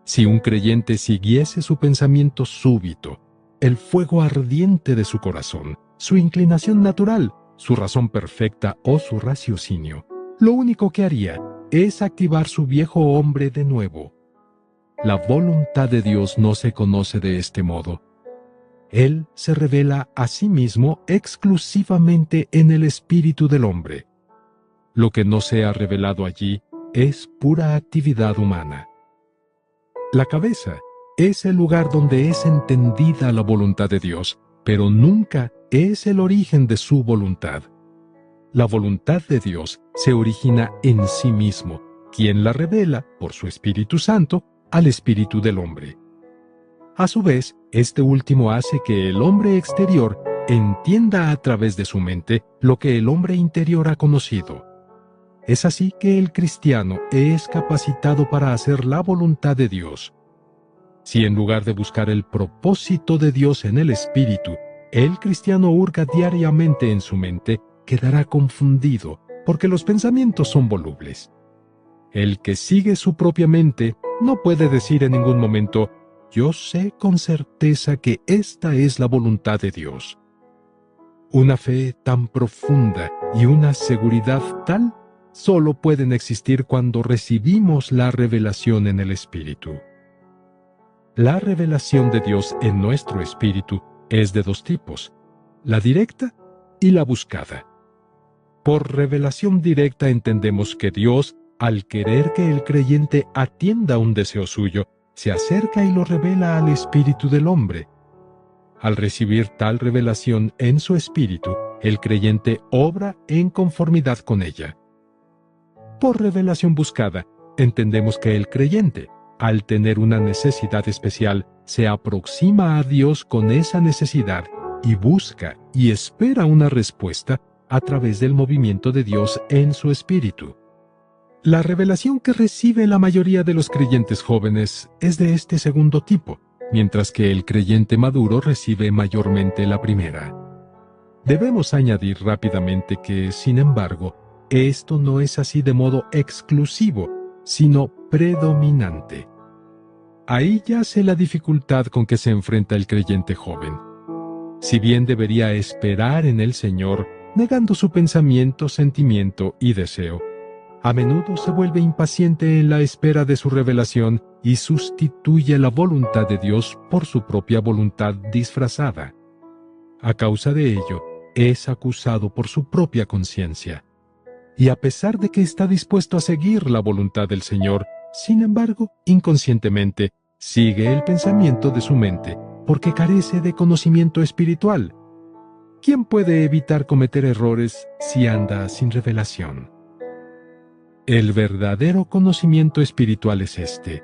Si un creyente siguiese su pensamiento súbito, el fuego ardiente de su corazón, su inclinación natural, su razón perfecta o su raciocinio, lo único que haría es activar su viejo hombre de nuevo. La voluntad de Dios no se conoce de este modo. Él se revela a sí mismo exclusivamente en el espíritu del hombre. Lo que no se ha revelado allí es pura actividad humana. La cabeza es el lugar donde es entendida la voluntad de Dios, pero nunca es el origen de su voluntad. La voluntad de Dios se origina en sí mismo, quien la revela, por su Espíritu Santo, al espíritu del hombre. A su vez, este último hace que el hombre exterior entienda a través de su mente lo que el hombre interior ha conocido. Es así que el cristiano es capacitado para hacer la voluntad de Dios. Si en lugar de buscar el propósito de Dios en el espíritu, el cristiano hurga diariamente en su mente, quedará confundido, porque los pensamientos son volubles. El que sigue su propia mente no puede decir en ningún momento: yo sé con certeza que esta es la voluntad de Dios. Una fe tan profunda y una seguridad tal solo pueden existir cuando recibimos la revelación en el Espíritu. La revelación de Dios en nuestro espíritu es de dos tipos: la directa y la buscada. Por revelación directa entendemos que Dios, al querer que el creyente atienda un deseo suyo, se acerca y lo revela al espíritu del hombre. Al recibir tal revelación en su espíritu, el creyente obra en conformidad con ella. Por revelación buscada, entendemos que el creyente, al tener una necesidad especial, se aproxima a Dios con esa necesidad y busca y espera una respuesta a través del movimiento de Dios en su espíritu. La revelación que recibe la mayoría de los creyentes jóvenes es de este segundo tipo, mientras que el creyente maduro recibe mayormente la primera. Debemos añadir rápidamente que, sin embargo, esto no es así de modo exclusivo, sino predominante. Ahí yace la dificultad con que se enfrenta el creyente joven. Si bien debería esperar en el Señor, negando su pensamiento, sentimiento y deseo, a menudo se vuelve impaciente en la espera de su revelación y sustituye la voluntad de Dios por su propia voluntad disfrazada. A causa de ello, es acusado por su propia conciencia. Y a pesar de que está dispuesto a seguir la voluntad del Señor, sin embargo, inconscientemente, sigue el pensamiento de su mente, porque carece de conocimiento espiritual. ¿Quién puede evitar cometer errores si anda sin revelación? El verdadero conocimiento espiritual es este: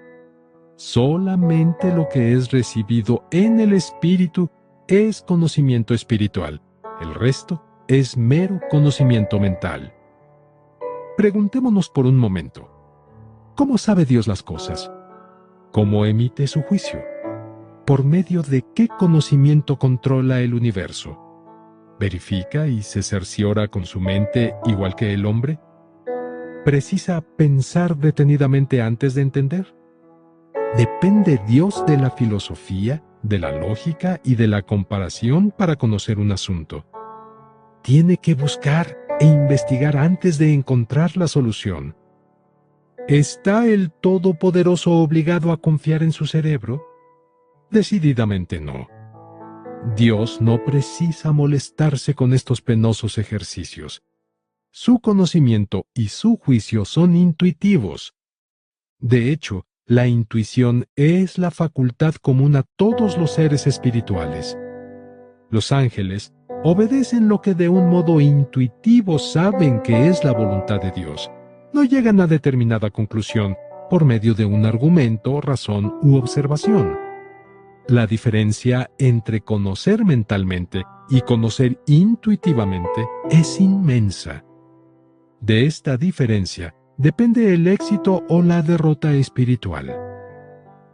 solamente lo que es recibido en el Espíritu es conocimiento espiritual. El resto es mero conocimiento mental. Preguntémonos por un momento: ¿cómo sabe Dios las cosas? ¿Cómo emite su juicio? ¿Por medio de qué conocimiento controla el universo? ¿Verifica y se cerciora con su mente igual que el hombre? ¿Precisa pensar detenidamente antes de entender? ¿Depende Dios de la filosofía, de la lógica y de la comparación para conocer un asunto? ¿Tiene que buscar e investigar antes de encontrar la solución? ¿Está el Todopoderoso obligado a confiar en su cerebro? Decididamente no. Dios no precisa molestarse con estos penosos ejercicios. Su conocimiento y su juicio son intuitivos. De hecho, la intuición es la facultad común a todos los seres espirituales. Los ángeles obedecen lo que de un modo intuitivo saben que es la voluntad de Dios. No llegan a determinada conclusión por medio de un argumento, razón u observación. La diferencia entre conocer mentalmente y conocer intuitivamente es inmensa. De esta diferencia depende el éxito o la derrota espiritual.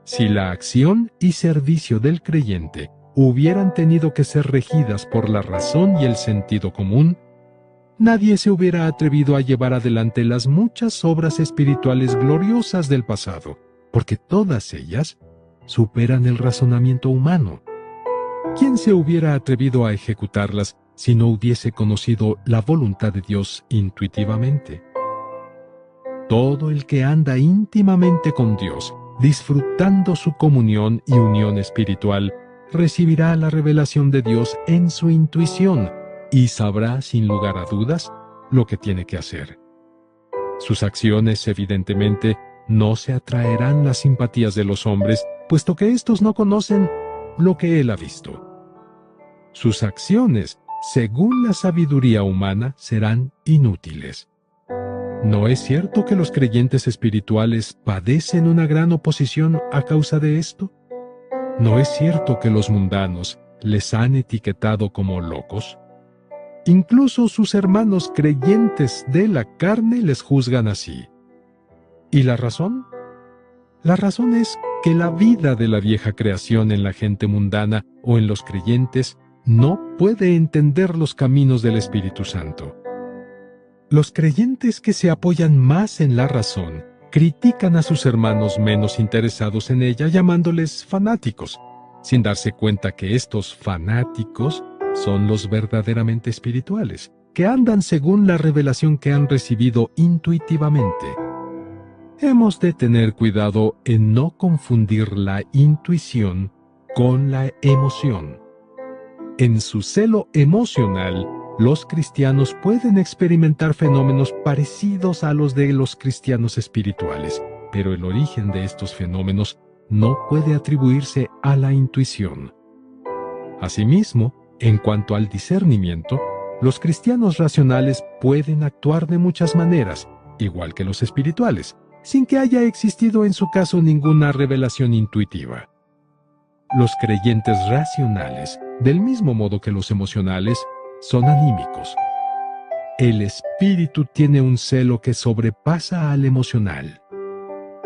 Si la acción y servicio del creyente hubieran tenido que ser regidas por la razón y el sentido común, nadie se hubiera atrevido a llevar adelante las muchas obras espirituales gloriosas del pasado, porque todas ellas superan el razonamiento humano. ¿Quién se hubiera atrevido a ejecutarlas si no hubiese conocido la voluntad de Dios intuitivamente? Todo el que anda íntimamente con Dios, disfrutando su comunión y unión espiritual, recibirá la revelación de Dios en su intuición y sabrá sin lugar a dudas lo que tiene que hacer. Sus acciones, evidentemente, no se atraerán las simpatías de los hombres, puesto que éstos no conocen lo que él ha visto. Sus acciones, según la sabiduría humana, serán inútiles. ¿No es cierto que los creyentes espirituales padecen una gran oposición a causa de esto? ¿No es cierto que los mundanos les han etiquetado como locos? Incluso sus hermanos creyentes de la carne les juzgan así. ¿Y la razón? La razón es que la vida de la vieja creación en la gente mundana o en los creyentes no puede entender los caminos del Espíritu Santo. Los creyentes que se apoyan más en la razón critican a sus hermanos menos interesados en ella llamándoles fanáticos, sin darse cuenta que estos fanáticos son los verdaderamente espirituales, que andan según la revelación que han recibido intuitivamente. Hemos de tener cuidado en no confundir la intuición con la emoción. En su celo emocional, los cristianos pueden experimentar fenómenos parecidos a los de los cristianos espirituales, pero el origen de estos fenómenos no puede atribuirse a la intuición. Asimismo, en cuanto al discernimiento, los cristianos racionales pueden actuar de muchas maneras, igual que los espirituales, sin que haya existido en su caso ninguna revelación intuitiva. Los creyentes racionales, del mismo modo que los emocionales, son anímicos. El espíritu tiene un celo que sobrepasa al emocional.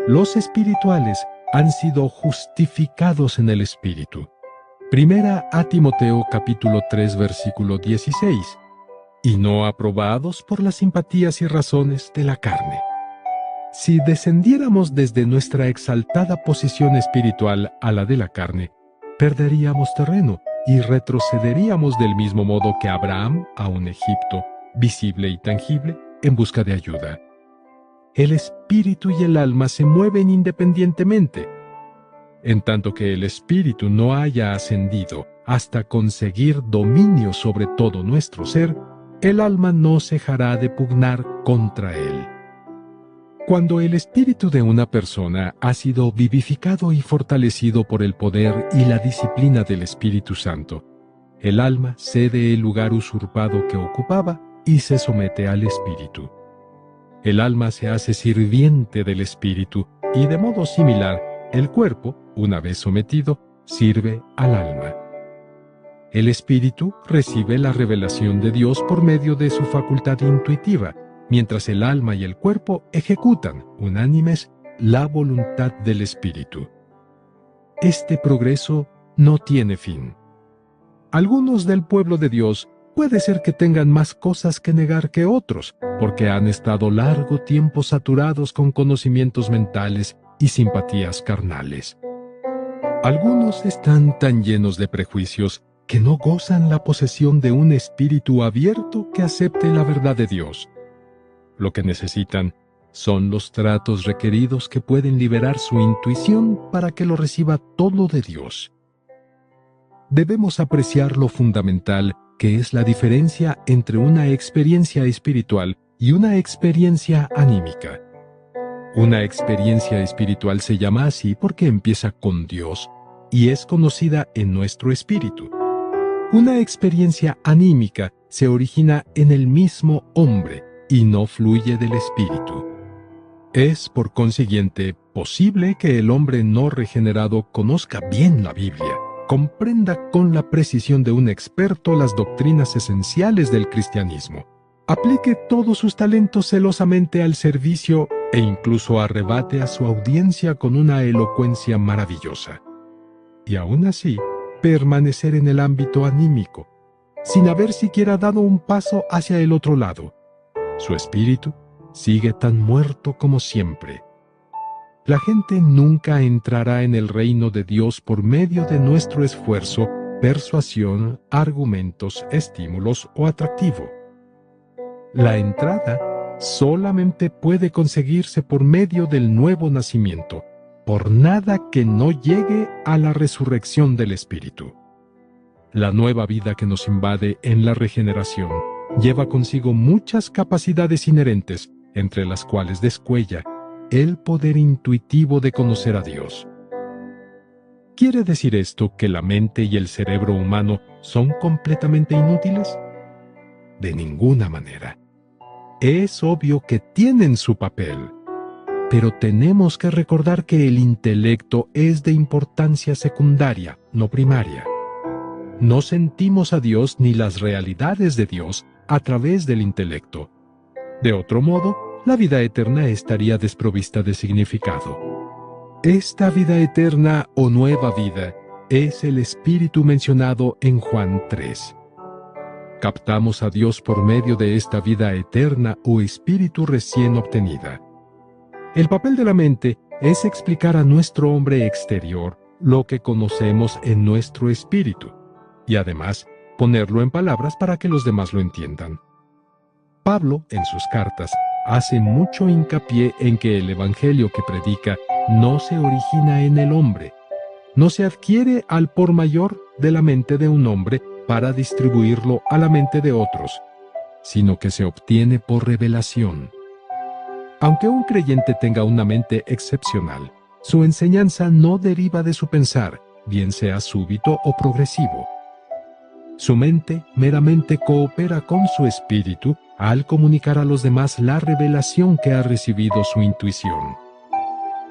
Los espirituales han sido justificados en el espíritu. Primera a Timoteo capítulo 3 versículo 16. Y no aprobados por las simpatías y razones de la carne. Si descendiéramos desde nuestra exaltada posición espiritual a la de la carne, perderíamos terreno y retrocederíamos del mismo modo que Abraham a un Egipto, visible y tangible, en busca de ayuda. El espíritu y el alma se mueven independientemente. En tanto que el espíritu no haya ascendido hasta conseguir dominio sobre todo nuestro ser, el alma no cejará de pugnar contra él. Cuando el espíritu de una persona ha sido vivificado y fortalecido por el poder y la disciplina del Espíritu Santo, el alma cede el lugar usurpado que ocupaba y se somete al espíritu. El alma se hace sirviente del espíritu y de modo similar, el cuerpo, una vez sometido, sirve al alma. El espíritu recibe la revelación de Dios por medio de su facultad intuitiva, mientras el alma y el cuerpo ejecutan, unánimes, la voluntad del espíritu. Este progreso no tiene fin. Algunos del pueblo de Dios puede ser que tengan más cosas que negar que otros, porque han estado largo tiempo saturados con conocimientos mentales y simpatías carnales. Algunos están tan llenos de prejuicios que no gozan la posesión de un espíritu abierto que acepte la verdad de Dios. Lo que necesitan son los tratos requeridos que pueden liberar su intuición para que lo reciba todo de Dios. Debemos apreciar lo fundamental que es la diferencia entre una experiencia espiritual y una experiencia anímica. Una experiencia espiritual se llama así porque empieza con Dios y es conocida en nuestro espíritu. Una experiencia anímica se origina en el mismo hombre y no fluye del espíritu. Es, por consiguiente, posible que el hombre no regenerado conozca bien la Biblia, comprenda con la precisión de un experto las doctrinas esenciales del cristianismo, aplique todos sus talentos celosamente al servicio e incluso arrebate a su audiencia con una elocuencia maravillosa. Y aún así, permanecer en el ámbito anímico, sin haber siquiera dado un paso hacia el otro lado. Su espíritu sigue tan muerto como siempre. La gente nunca entrará en el reino de Dios por medio de nuestro esfuerzo, persuasión, argumentos, estímulos o atractivo. La entrada solamente puede conseguirse por medio del nuevo nacimiento, por nada que no llegue a la resurrección del Espíritu. La nueva vida que nos invade en la regeneración lleva consigo muchas capacidades inherentes, entre las cuales descuella el poder intuitivo de conocer a Dios. ¿Quiere decir esto que la mente y el cerebro humano son completamente inútiles? De ninguna manera. Es obvio que tienen su papel, pero tenemos que recordar que el intelecto es de importancia secundaria, no primaria. No sentimos a Dios ni las realidades de Dios a través del intelecto. De otro modo, la vida eterna estaría desprovista de significado. Esta vida eterna o nueva vida es el Espíritu mencionado en Juan 3. Captamos a Dios por medio de esta vida eterna o Espíritu recién obtenida. El papel de la mente es explicar a nuestro hombre exterior lo que conocemos en nuestro espíritu, y además ponerlo en palabras para que los demás lo entiendan. Pablo, en sus cartas, hace mucho hincapié en que el evangelio que predica no se origina en el hombre, no se adquiere al por mayor de la mente de un hombre para distribuirlo a la mente de otros, sino que se obtiene por revelación. Aunque un creyente tenga una mente excepcional, su enseñanza no deriva de su pensar, bien sea súbito o progresivo. Su mente meramente coopera con su espíritu al comunicar a los demás la revelación que ha recibido su intuición.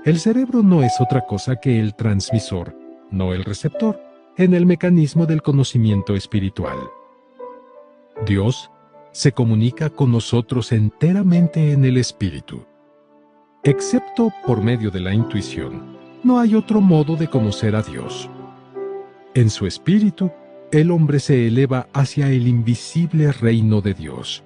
El cerebro no es otra cosa que el transmisor, no el receptor, en el mecanismo del conocimiento espiritual. Dios se comunica con nosotros enteramente en el espíritu. Excepto por medio de la intuición, no hay otro modo de conocer a Dios. En su espíritu, el hombre se eleva hacia el invisible reino de Dios.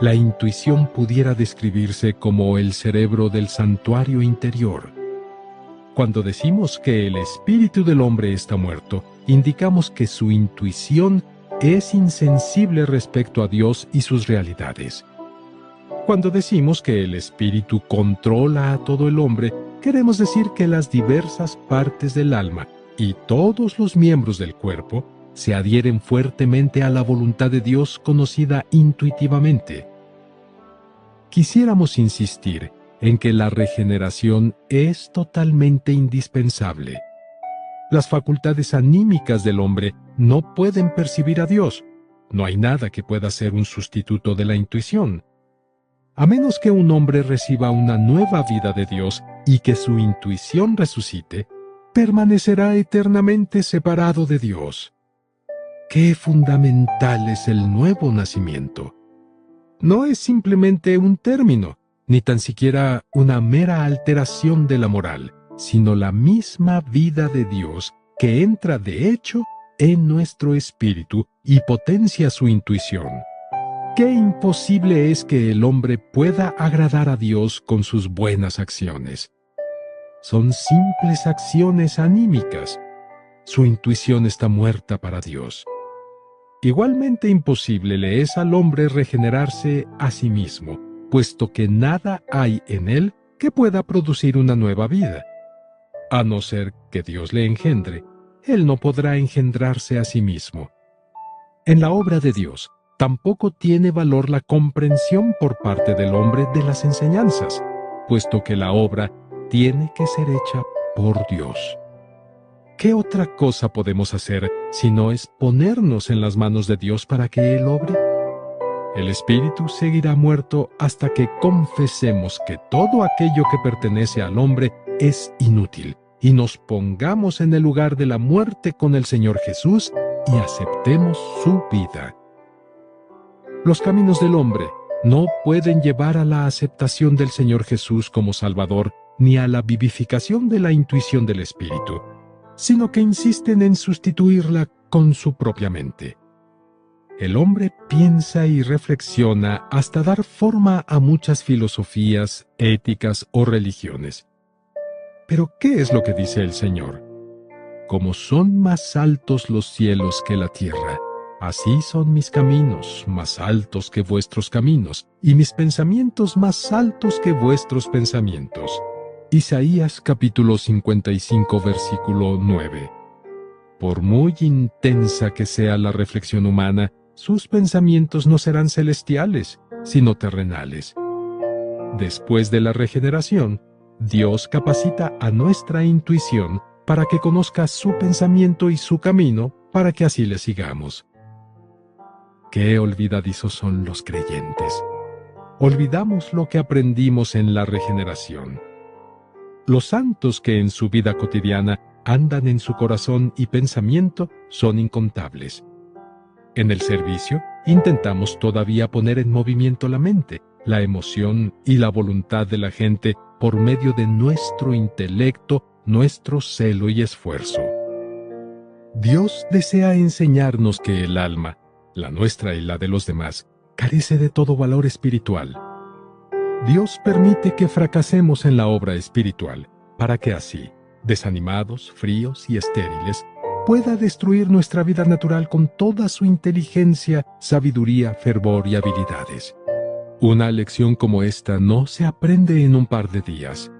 La intuición pudiera describirse como el cerebro del santuario interior. Cuando decimos que el espíritu del hombre está muerto, indicamos que su intuición es insensible respecto a Dios y sus realidades. Cuando decimos que el espíritu controla a todo el hombre, queremos decir que las diversas partes del alma y todos los miembros del cuerpo se adhieren fuertemente a la voluntad de Dios conocida intuitivamente. Quisiéramos insistir en que la regeneración es totalmente indispensable. Las facultades anímicas del hombre no pueden percibir a Dios. No hay nada que pueda ser un sustituto de la intuición. A menos que un hombre reciba una nueva vida de Dios y que su intuición resucite, permanecerá eternamente separado de Dios. ¡Qué fundamental es el nuevo nacimiento! No es simplemente un término, ni tan siquiera una mera alteración de la moral, sino la misma vida de Dios que entra de hecho en nuestro espíritu y potencia su intuición. ¡Qué imposible es que el hombre pueda agradar a Dios con sus buenas acciones! Son simples acciones anímicas. Su intuición está muerta para Dios. Igualmente imposible le es al hombre regenerarse a sí mismo, puesto que nada hay en él que pueda producir una nueva vida. A no ser que Dios le engendre, él no podrá engendrarse a sí mismo. En la obra de Dios, tampoco tiene valor la comprensión por parte del hombre de las enseñanzas, puesto que la obra tiene que ser hecha por Dios. ¿Qué otra cosa podemos hacer si no es ponernos en las manos de Dios para que Él obre? El espíritu seguirá muerto hasta que confesemos que todo aquello que pertenece al hombre es inútil y nos pongamos en el lugar de la muerte con el Señor Jesús y aceptemos su vida. Los caminos del hombre no pueden llevar a la aceptación del Señor Jesús como Salvador ni a la vivificación de la intuición del espíritu, sino que insisten en sustituirla con su propia mente. El hombre piensa y reflexiona hasta dar forma a muchas filosofías, éticas o religiones. Pero, ¿qué es lo que dice el Señor? Como son más altos los cielos que la tierra, así son mis caminos más altos que vuestros caminos, y mis pensamientos más altos que vuestros pensamientos. Isaías capítulo 55 versículo 9. Por muy intensa que sea la reflexión humana, sus pensamientos no serán celestiales, sino terrenales. Después de la regeneración, Dios capacita a nuestra intuición para que conozca su pensamiento y su camino, para que así le sigamos. Qué olvidadizos son los creyentes. Olvidamos lo que aprendimos en la regeneración. Los santos que en su vida cotidiana andan en su corazón y pensamiento son incontables. En el servicio, intentamos todavía poner en movimiento la mente, la emoción y la voluntad de la gente por medio de nuestro intelecto, nuestro celo y esfuerzo. Dios desea enseñarnos que el alma, la nuestra y la de los demás, carece de todo valor espiritual. Dios permite que fracasemos en la obra espiritual, para que así, desanimados, fríos y estériles, pueda destruir nuestra vida natural con toda su inteligencia, sabiduría, fervor y habilidades. Una lección como esta no se aprende en un par de días.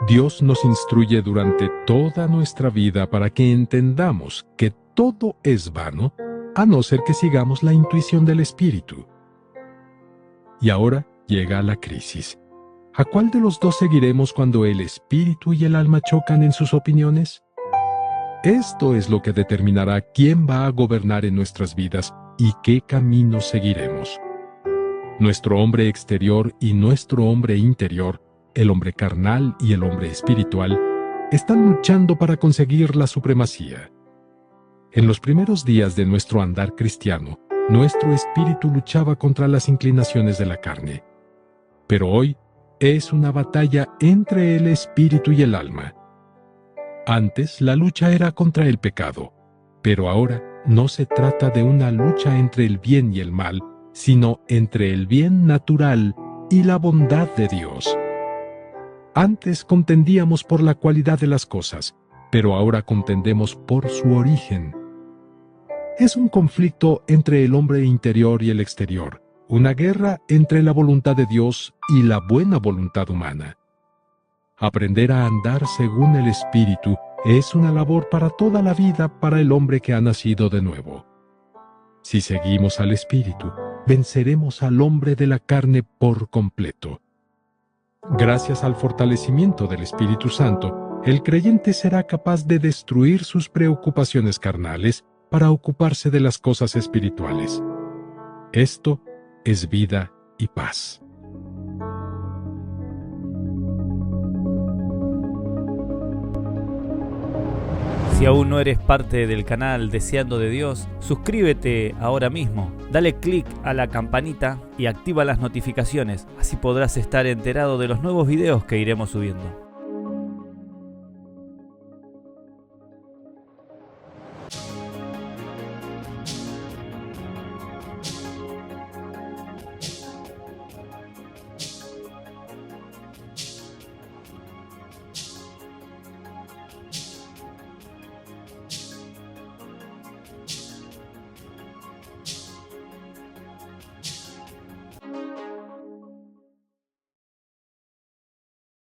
Dios nos instruye durante toda nuestra vida para que entendamos que todo es vano, a no ser que sigamos la intuición del Espíritu. Y ahora llega la crisis. ¿A cuál de los dos seguiremos cuando el espíritu y el alma chocan en sus opiniones? Esto es lo que determinará quién va a gobernar en nuestras vidas y qué camino seguiremos. Nuestro hombre exterior y nuestro hombre interior, el hombre carnal y el hombre espiritual, están luchando para conseguir la supremacía. En los primeros días de nuestro andar cristiano, nuestro espíritu luchaba contra las inclinaciones de la carne. Pero hoy es una batalla entre el espíritu y el alma. Antes la lucha era contra el pecado, pero ahora no se trata de una lucha entre el bien y el mal, sino entre el bien natural y la bondad de Dios. Antes contendíamos por la cualidad de las cosas, pero ahora contendemos por su origen. Es un conflicto entre el hombre interior y el exterior, una guerra entre la voluntad de Dios y la buena voluntad humana. Aprender a andar según el Espíritu es una labor para toda la vida para el hombre que ha nacido de nuevo. Si seguimos al Espíritu, venceremos al hombre de la carne por completo. Gracias al fortalecimiento del Espíritu Santo, el creyente será capaz de destruir sus preocupaciones carnales para ocuparse de las cosas espirituales. Esto es vida y paz. Si aún no eres parte del canal Deseando de Dios, suscríbete ahora mismo, dale clic a la campanita y activa las notificaciones, así podrás estar enterado de los nuevos videos que iremos subiendo.